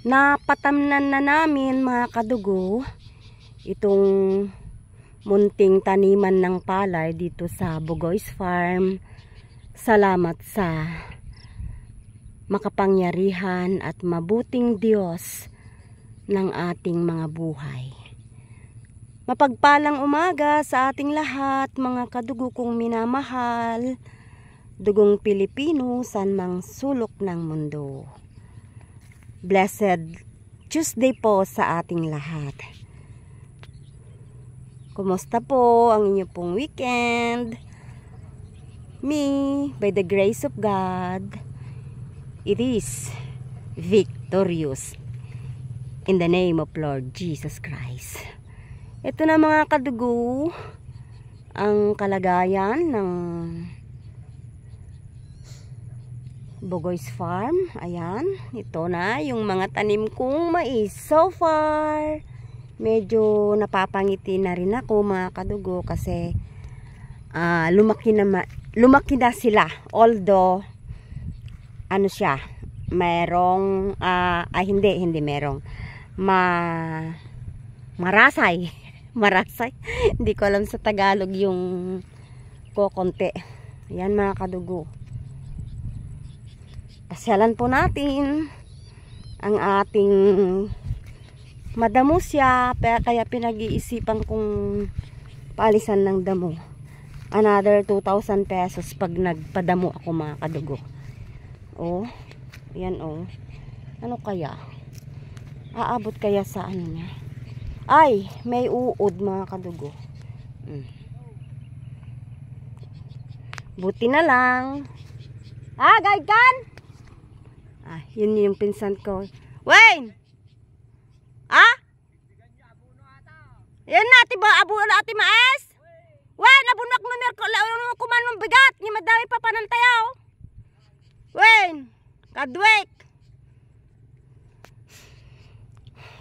Napatamnan na namin mga kadugo itong munting taniman ng palay dito sa Bugoy's Farm. Salamat sa makapangyarihan at mabuting Diyos ng ating mga buhay. Mapagpalang umaga sa ating lahat mga kadugo kong minamahal, dugong Pilipino san mang sulok ng mundo. Blessed Tuesday po sa ating lahat. Kumusta po ang inyo pong weekend? Me, by the grace of God, it is victorious in the name of Lord Jesus Christ. Ito na mga kadugo ang kalagayan ng Bugoy's Farm. Ayan, ito na yung mga tanim kong mais. So far, medyo napapangiti na rin ako mga kadugo kasi lumaki na sila. Although, ano siya, merong, hindi merong, marasay. Marasay. Hindi ko alam sa Tagalog yung kokonte. Ayan mga kadugo. Pasyalan po natin ang ating madamo siya, kaya pinag-iisipan kong palisan ng damo. Another 2,000 pesos pag nagpadamo ako mga kadugo. Oh, yan oh. Ano kaya? Aabot kaya sa ano niya? Ay, may uod mga kadugo. Buti na lang. Guide kan? Yun yung pinsan ko. Wayne! Yan na, abo na ati maes. Wayne, abunak numer ko. Kumanong bigat. Ni madami pa panantayaw. Wayne! Kadwek!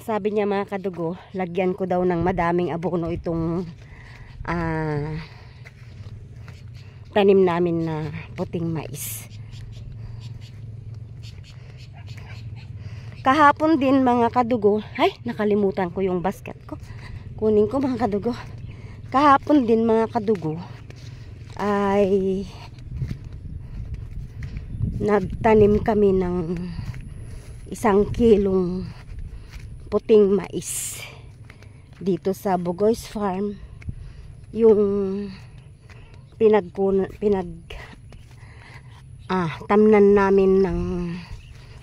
Sabi niya mga kadugo, lagyan ko daw ng madaming abono itong tanim namin na puting mais. Kahapon din mga kadugo, nakalimutan ko yung basket ko. Kunin ko mga kadugo. Kahapon din mga kadugo ay nagtanim kami ng 1 kilong puting mais dito sa Bugoy's Farm. Yung tamnan namin ng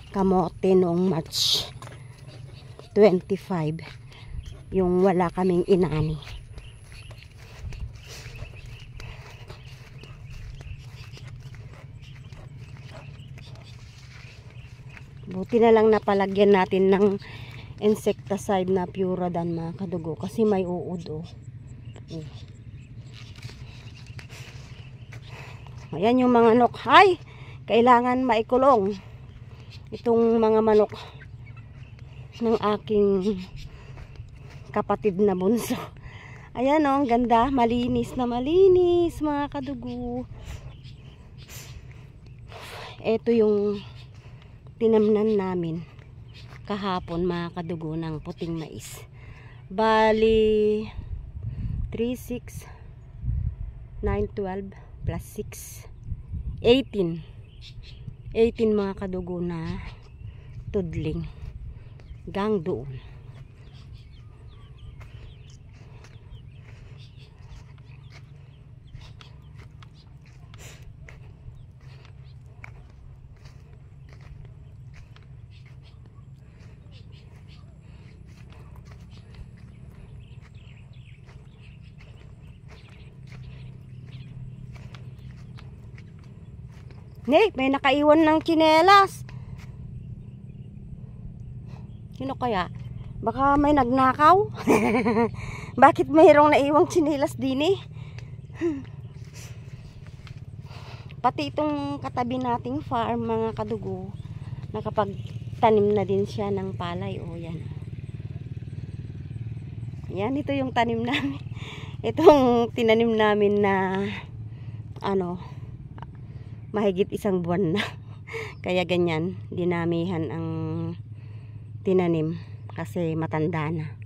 kamote noong March 25, yung wala kaming inani. Buti na lang napalagyan natin ng insecticide na Puradan mga kadugo kasi may uod. Ayan yung mga manok. Kailangan maikulong itong mga manok ng aking kapatid na bunso. Ayan ang ganda, malinis na malinis mga kadugo. Ito yung tinamnan namin kahapon mga kadugo ng puting mais. Bali 3, 6, 9, 12 plus 6, 18 mga kadugo na tudling gang doon. May nakaiwan ng tsinelas. Sino kaya? Baka may nagnakaw. Bakit mayroong naiwang tsinelas din Pati itong katabi nating farm mga kadugo, nakapagtanim na din siya ng palay. Yan. Yan, ito yung tanim namin. Itong tinanim namin na mahigit 1 buwan na. Kaya ganyan, dinamihan ang tinanim kasi matanda na.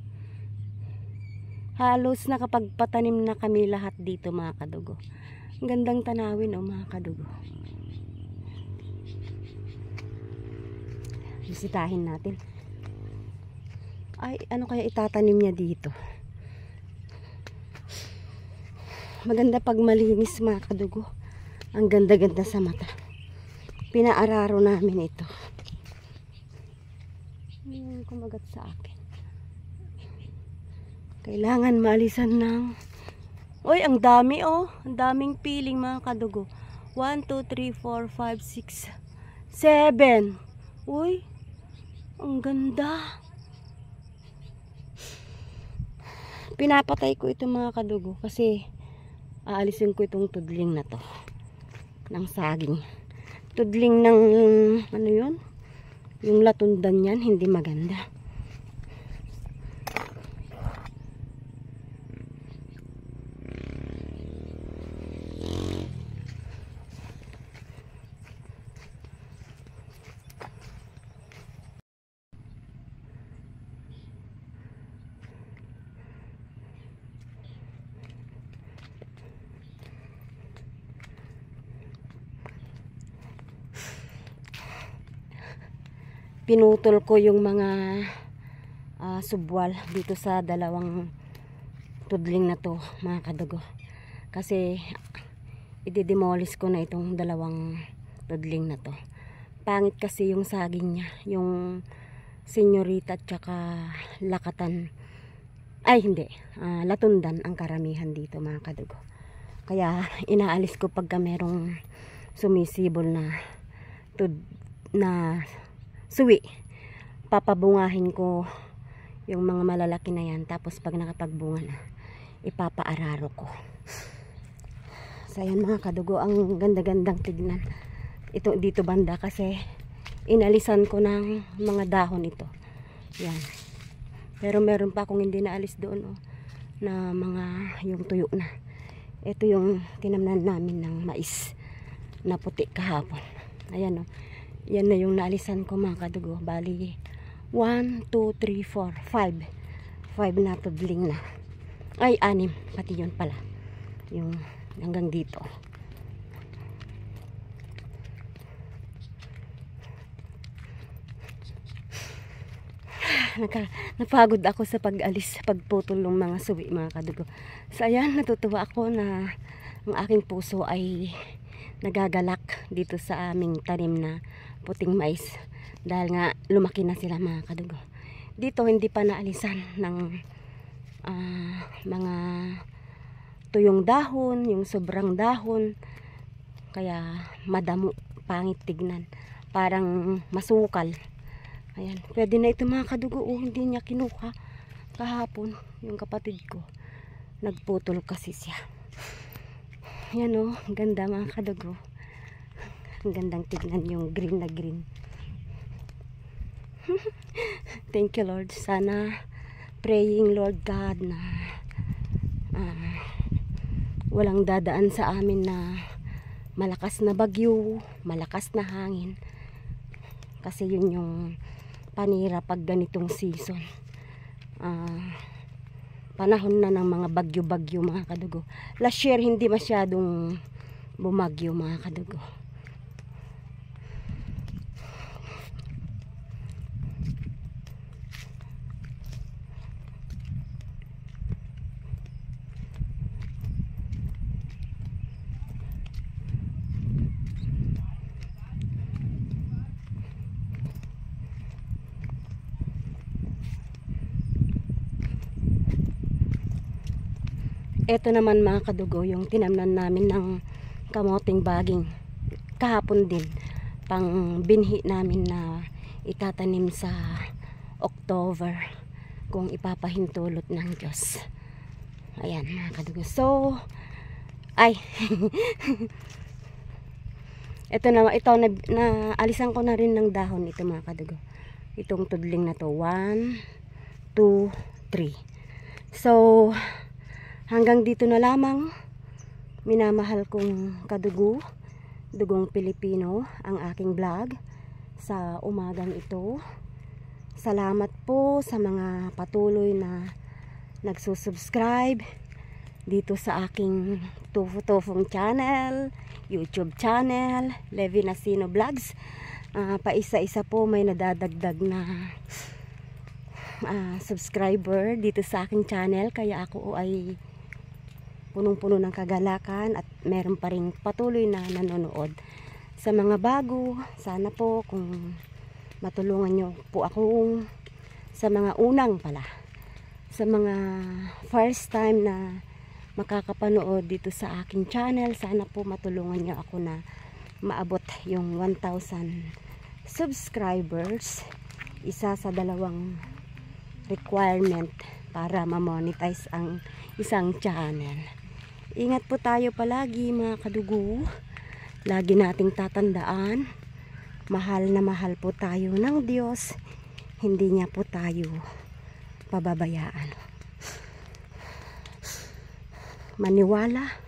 Halos nakapagpatanim na kami lahat dito mga kadugo. Ang gandang tanawin mga kadugo. Bisitahin natin. Ay, ano kaya itatanim niya dito? Maganda pag malinis mga kadugo. Ang ganda-ganda sa mata. Pinaararo namin ito. Yung kumagat sa akin. Kailangan maalisan ng... Uy, ang dami ang daming piling mga kadugo. 1, 2, 3, 4, 5, 6, 7. Uy, ang ganda. Pinapatay ko ito mga kadugo kasi aalisin ko itong tudling na to ng saging. Tudling ng ano yun? Yung latundan yan, hindi maganda. Pinutol ko yung mga subwal dito sa dalawang tudling na to mga kadugo. Kasi i-demolish ko na itong dalawang tudling na to. Pangit kasi yung saging niya. Yung senyorita at saka lakatan. Ay hindi. Latundan ang karamihan dito mga kadugo. Kaya inaalis ko pagka merong sumisibol na suwi. Papabungahin ko yung mga malalaki na yan. Tapos pag nakapagbunga na, ipapaararo ko. So ayan mga kadugo, ang ganda-gandang tignan. Ito dito banda kasi inalisan ko ng mga dahon ito. Yan. Pero meron pa akong hindi naalis doon na mga yung tuyo na. Ito yung tinamnan namin ng mais na puti kahapon. Ayan yan na yung naalisan ko mga kadugo. Bali 1, 2, 3, 4, 5 na tudling na. Ay 6 pati yun pala. Yung hanggang dito. Napagod ako sa pag-alis, sa pagputol ng mga suwi mga kadugo. So ayan, natutuwa ako na ang aking puso ay nagagalak dito sa aming tanim na puting mais. Dahil nga lumaki na sila mga kadugo. Dito hindi pa naalisan ng mga tuyong dahon, yung sobrang dahon. Kaya madamo, pangit tignan. Parang masukal. Ayan, pwede na ito mga kadugo. Hindi niya kinuha kahapon yung kapatid ko. Nagputol kasi siya. Ayan ang ganda mga kadugo. Ang gandang tignan yung green na green. Thank you Lord. Sana praying Lord God na walang dadaan sa amin na malakas na bagyo, malakas na hangin. Kasi yun yung panira pag ganitong season. Panahon na ng mga bagyo-bagyo mga kadugo. Last year hindi masyadong bumagyo mga kadugo. Ito naman mga kadugo, yung tinamnan namin ng kamoting baging kahapon din, pang binhi namin na itatanim sa October kung ipapahintulot ng Diyos. Ayan mga kadugo. So ito na alisan ko na rin ng dahon ito mga kadugo. Itong tudling na to 1, 2, 3. So hanggang dito na lamang, minamahal kong kadugo, dugong Pilipino, ang aking vlog sa umagang ito. Salamat po sa mga patuloy na nagsusubscribe dito sa aking Tufong channel, YouTube channel, Levi Nasino Vlogs. Paisa-isa po may nadadagdag na subscriber dito sa aking channel, kaya ako ay punong-puno ng kagalakan at meron pa rin patuloy na nanonood. Sa mga bago, sana po kung matulungan nyo po akong, sa mga unang pala, sa mga first time na makakapanood dito sa aking channel, sana po matulungan nyo ako na maabot yung 1,000 subscribers. Isa sa dalawang requirement para ma-monetize ang isang channel. Ingat po tayo palagi mga kadugo. Lagi nating tatandaan, mahal na mahal po tayo ng Diyos. Hindi niya po tayo pababayaan. Maniwala,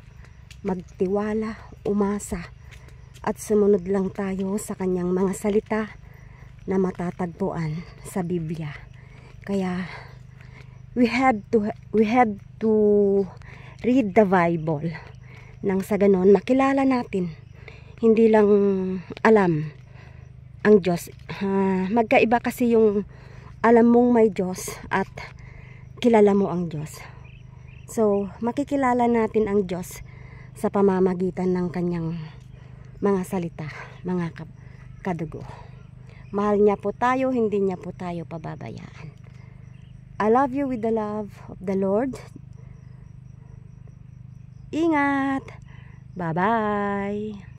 magtiwala, umasa, at sumunod lang tayo sa kanyang mga salita na matatagpuan sa Biblia. Kaya we have to read the Bible nang sa ganon makilala natin, hindi lang alam ang Diyos. Magkaiba kasi yung alam mong may Diyos at kilala mo ang Diyos. So makikilala natin ang Diyos sa pamamagitan ng kanyang mga salita, mga kadugo. Mahal niya po tayo, hindi niya po tayo pababayaan. I love you with the love of the Lord. Ingat! Bye-bye!